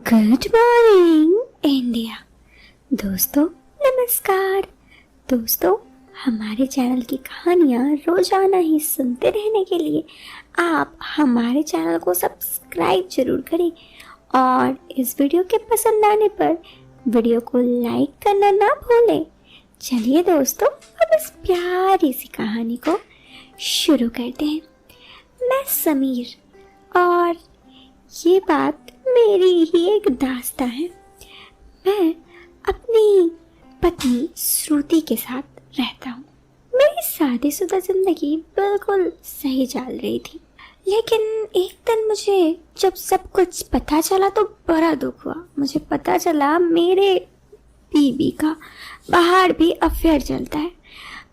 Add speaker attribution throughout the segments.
Speaker 1: Good morning India. दोस्तों नमस्कार। दोस्तों, हमारे चैनल की कहानियाँ रोजाना ही सुनते रहने के लिए आप हमारे चैनल को सब्सक्राइब जरूर करें और इस वीडियो के पसंद आने पर वीडियो को लाइक करना ना भूलें। चलिए दोस्तों, अब इस प्यारी सी कहानी को शुरू करते हैं। मैं समीर और ये बात मेरी ही एक दास्तां है। मैं अपनी पत्नी श्रुति के साथ रहता हूँ। मेरी शादीशुदा जिंदगी बिल्कुल सही चल रही थी, लेकिन एक दिन मुझे जब सब कुछ पता चला तो बड़ा दुख हुआ। मुझे पता चला मेरे बीवी का बाहर भी अफेयर चलता है।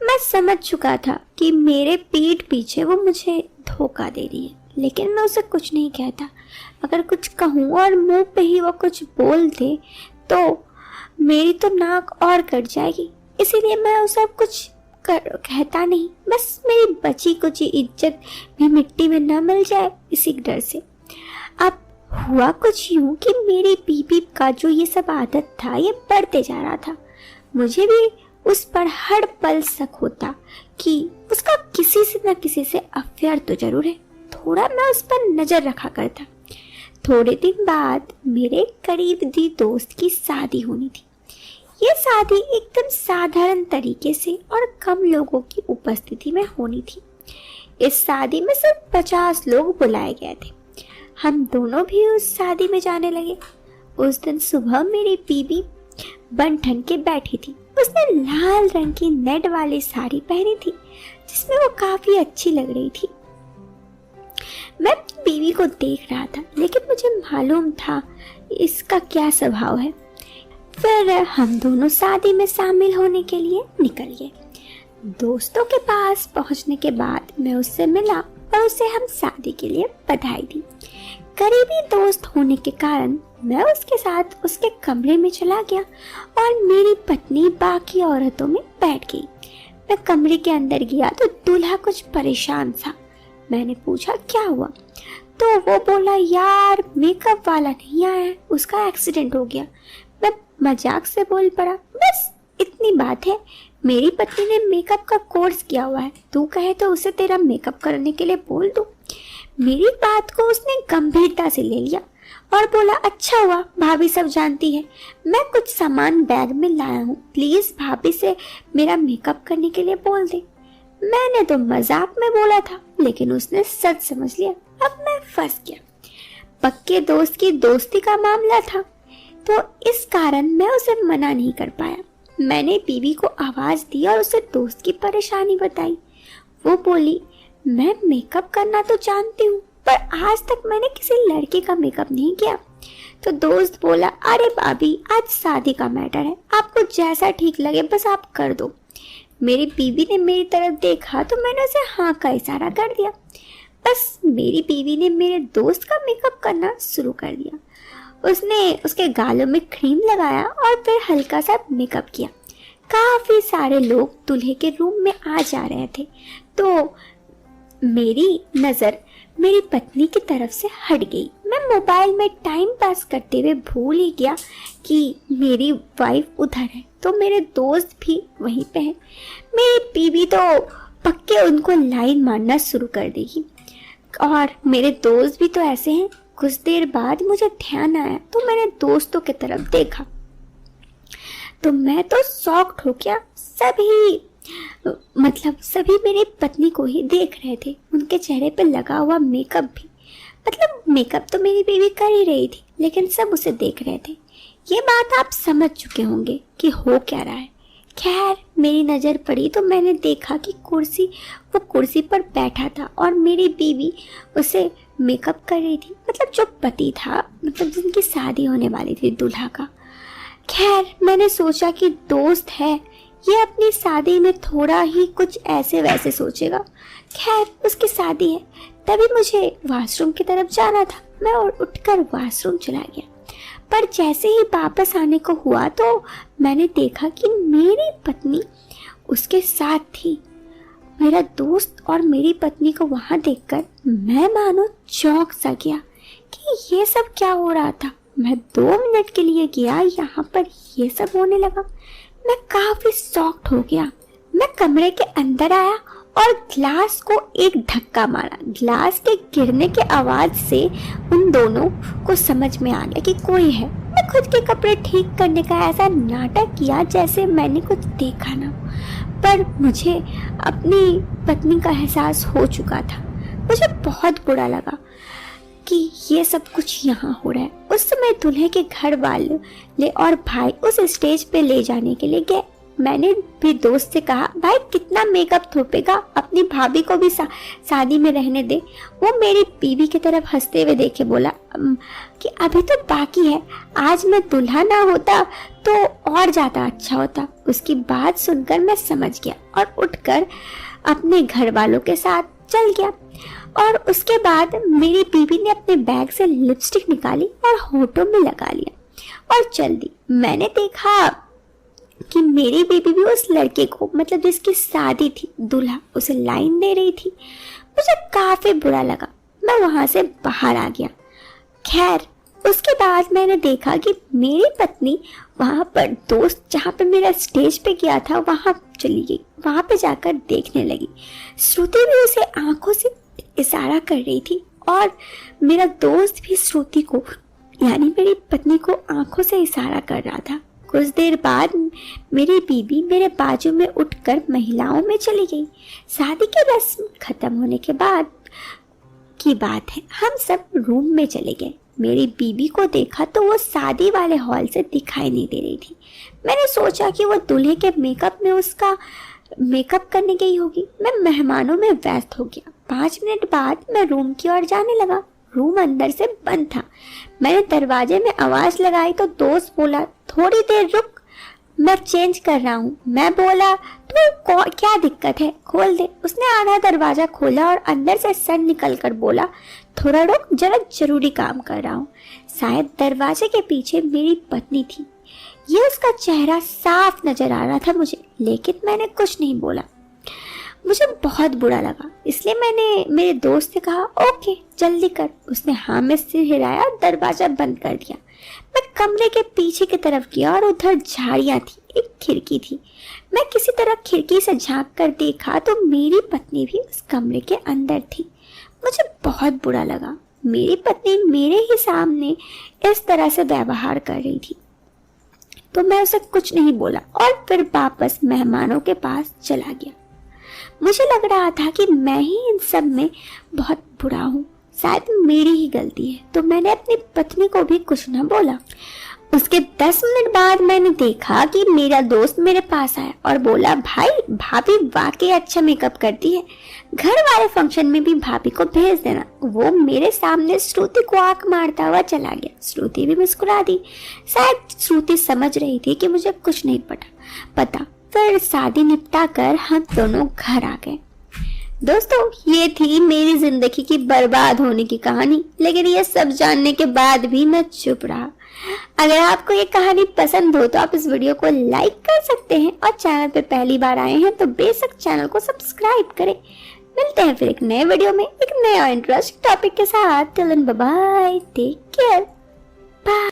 Speaker 1: मैं समझ चुका था कि मेरे पीठ पीछे वो मुझे धोखा दे रही है, लेकिन मैं उसे कुछ नहीं कहता। अगर कुछ कहूँ और मुंह पे ही वो कुछ बोल दे तो मेरी तो नाक और कट जाएगी, इसीलिए मैं उसे कुछ कहता नहीं। बस मेरी बची कुछ इज्जत भी मिट्टी में न मिल जाए, इसी डर से। अब हुआ कुछ यूं कि मेरी बीबी का जो ये सब आदत था ये बढ़ते जा रहा था। मुझे भी उस पर हर पल शक होता कि उसका किसी से न किसी से अफेयर तो जरूर है। थोड़ा मैं उस पर नजर रखा करता। थोड़े दिन बाद मेरे करीबी दोस्त की शादी होनी थी। ये शादी एकदम साधारण तरीके से और कम लोगों की उपस्थिति में होनी थी। इस शादी में सिर्फ 50 लोग बुलाए गए थे। हम दोनों भी उस शादी में जाने लगे। उस दिन सुबह मेरी बीबी बन ठन के बैठी थी। उसने लाल रंग की नेट वाली साड़ी पहनी थी, जिसमें वो काफी अच्छी लग रही थी। मैं बीवी को देख रहा था, लेकिन मुझे मालूम था इसका क्या स्वभाव है। फिर हम दोनों शादी में शामिल होने के लिए निकल गए। दोस्तों के पास पहुंचने के बाद मैं उससे मिला और उसे हम शादी के लिए बधाई दी। करीबी दोस्त होने के कारण मैं उसके साथ उसके कमरे में चला गया और मेरी पत्नी बाकी औरतों में बैठ गई। मैं कमरे के अंदर गया तो दूल्हा कुछ परेशान था। मैंने पूछा क्या हुआ, तो वो बोला यार मेकअप वाला नहीं आया है, उसका एक्सीडेंट हो गया। मैं मजाक से बोल पड़ा, बस इतनी बात है, मेरी पत्नी ने मेकअप का कोर्स किया हुआ है, तू कहे तो उसे तेरा मेकअप करने के लिए बोल दो। मेरी बात को उसने गंभीरता से ले लिया और बोला अच्छा हुआ, भाभी सब जानती है, मैं कुछ सामान बैग में लाया हूँ, प्लीज भाभी से मेरा मेकअप करने के लिए बोल दे। मैंने तो मजाक में बोला था, लेकिन उसने सच समझ लिया। अब मैं फंस गया। पक्के दोस्त की दोस्ती का मामला था, तो इस कारण मैं उसे मना नहीं कर पाया। मैंने बीवी को आवाज दी और उसे दोस्त की परेशानी बताई। वो बोली मैं मेकअप करना तो जानती हूँ, पर आज तक मैंने किसी लड़के का मेकअप नहीं किया। तो दोस्त बोला अरे भाभी, आज शादी का मैटर है, आपको जैसा ठीक लगे बस आप कर दो। मेरी बीवी ने मेरी तरफ देखा तो मैंने उसे हाँ का इशारा कर दिया। बस मेरी बीवी ने मेरे दोस्त का मेकअप करना शुरू कर दिया। उसने उसके गालों में क्रीम लगाया और फिर हल्का सा मेकअप किया। काफी सारे लोग दूल्हे के रूम में आ जा रहे थे, तो मेरी नजर मेरी पत्नी की तरफ से हट गई। मैं मोबाइल में टाइम पास करते हुए भूल ही गया कि मेरी वाइफ उधर है, तो मेरे दोस्त भी वहीं पे हैं। मेरी बीवी तो पक्के उनको लाइन मारना शुरू कर देगी और मेरे दोस्त भी तो ऐसे हैं। कुछ देर बाद मुझे ध्यान आया तो मैंने दोस्तों की तरफ देखा तो मैं तो शॉक्ड हो गया। सभी मेरी पत्नी को ही देख रहे थे। उनके चेहरे पे लगा हुआ मेकअप भी, मेकअप तो मेरी बीवी कर ही रही थी, लेकिन सब उसे देख रहे थे। ये बात आप समझ चुके होंगे कि हो क्या रहा है। खैर मेरी नजर पड़ी तो मैंने देखा कि वो कुर्सी पर बैठा था और मेरी बीवी उसे मेकअप कर रही थी। जो पति था, जिनकी शादी होने वाली थी दूल्हा का। खैर मैंने सोचा कि दोस्त है, ये अपनी शादी में थोड़ा ही कुछ ऐसे वैसे सोचेगा। खैर उसकी शादी है। तभी मुझे वॉशरूम की तरफ जाना था। मैं उठकर वॉशरूम चला गया, पर जैसे ही वापस आने को हुआ तो मैंने देखा कि मेरी पत्नी उसके साथ थी। मेरा दोस्त और मेरी पत्नी को वहां देखकर मैं मानो चौंक सा गया कि ये सब क्या हो रहा था। मैं 2 मिनट के लिए गया, यहाँ पर ये सब होने लगा। मैं काफी शॉक्ड हो गया। मैं कमरे के अंदर आया और ग्लास को एक धक्का मारा। ग्लास के गिरने के आवाज से उन दोनों को समझ में आ गया कि कोई है। मैं खुद के कपड़े ठीक करने का ऐसा नाटक किया जैसे मैंने कुछ देखा ना हो, पर मुझे अपनी पत्नी का एहसास हो चुका था। मुझे बहुत बुरा लगा कि ये सब कुछ यहाँ हो रहा है। उस समय दूल्हे के घर वाले और भाई उस स्टेज पे ले जाने के लिए गए। मैंने भी दोस्त से कहा, भाई कितना मेकअप थोपेगा, अपनी भाभी को भी शादी में रहने दे। वो मेरी बीवी की तरफ हंसते हुए देखे बोला कि अभी तो बाकी है, आज मैं दूल्हा ना होता तो और ज्यादा अच्छा होता। उसकी बात सुनकर मैं समझ गया और उठकर अपने घर वालों के साथ चल गया। और उसके बाद मेरी बीवी ने अपने बैग से लिपस्टिक निकाली और होठों में लगा लिया और चल दी। मैंने देखा कि मेरी बीवी भी उस लड़के को, मतलब जिसकी शादी थी, दूल्हा, उसे लाइन दे रही थी। मुझे काफी बुरा लगा। मैं वहां से बाहर आ गया। खैर, उसके बाद मैंने देखा कि मेरी पत्नी वहां पर दोस्त जहाँ पे मेरा स्टेज पे गया था वहां चली गई। वहां पे जाकर देखने लगी। श्रुति भी उसे आंखों से इशारा कर रही थी और मेरा दोस्त भी श्रुति को, यानी मेरी पत्नी को, आंखों से इशारा कर रहा था। कुछ देर बाद मेरी बीवी मेरे बाजू में उठकर महिलाओं में चली गई। शादी की रस्म खत्म होने के बाद की बात है, हम सब रूम में चले गए। मेरी बीवी को देखा तो वो शादी वाले हॉल से दिखाई नहीं दे रही थी। मैंने सोचा कि वो दूल्हे के मेकअप में उसका मेकअप करने गई होगी। मैं मेहमानों में व्यस्त हो गया। 5 मिनट बाद मैं रूम की ओर जाने लगा। रूम अंदर से बंद था। मैंने दरवाजे में आवाज लगाई तो दोस्त बोला, थोड़ी देर रुक, मैं चेंज कर रहा हूँ। मैं बोला, तो क्या दिक्कत है, खोल दे। उसने आधा दरवाजा खोला और अंदर से सर निकल कर बोला, थोड़ा रुक, जरा जरूरी काम कर रहा हूँ। शायद दरवाजे के पीछे मेरी पत्नी थी। ये उसका चेहरा साफ नजर आ रहा था मुझे, लेकिन मैंने कुछ नहीं बोला। मुझे बहुत बुरा लगा, इसलिए मैंने मेरे दोस्त से कहा, ओके जल्दी कर। उसने हाँ में सिर हिलाया और दरवाजा बंद कर दिया। मैं कमरे के पीछे की तरफ गया और उधर झाड़ियां थी, एक खिड़की थी। मैं किसी तरह खिड़की से झांक कर देखा तो मेरी पत्नी भी उस कमरे के अंदर थी। मुझे बहुत बुरा लगा। मेरी पत्नी मेरे ही सामने इस तरह से व्यवहार कर रही थी, तो मैं उसे कुछ नहीं बोला और फिर वापस मेहमानों के पास चला गया। मुझे लग रहा था कि मैं ही इन सब में बहुत बुरा हूँ, शायद मेरी ही गलती है, तो मैंने अपनी पत्नी को भी कुछ न बोला। उसके 10 मिनट बाद मैंने देखा कि मेरा दोस्त मेरे पास आया और बोला, भाई भाभी वाकई अच्छा मेकअप करती है, घर वाले फंक्शन में भी भाभी को भेज देना। वो मेरे सामने श्रुति को आंख मारता हुआ चला गया। श्रुति भी मुस्कुरा दी। शायद श्रुति समझ रही थी कि मुझे कुछ नहीं पता। फिर शादी निपटा कर हम दोनों घर आ गए। दोस्तों, ये थी मेरी जिंदगी की बर्बाद होने की कहानी, लेकिन ये सब जानने के बाद भी मैं चुप रहा। अगर आपको ये कहानी पसंद हो तो आप इस वीडियो को लाइक कर सकते हैं और चैनल पे पहली बार आए हैं तो बेशक चैनल को सब्सक्राइब करें। मिलते हैं फिर एक नए वीडियो में एक नया इंटरेस्टिंग टॉपिक के साथ। Till then bye bye, take care, bye.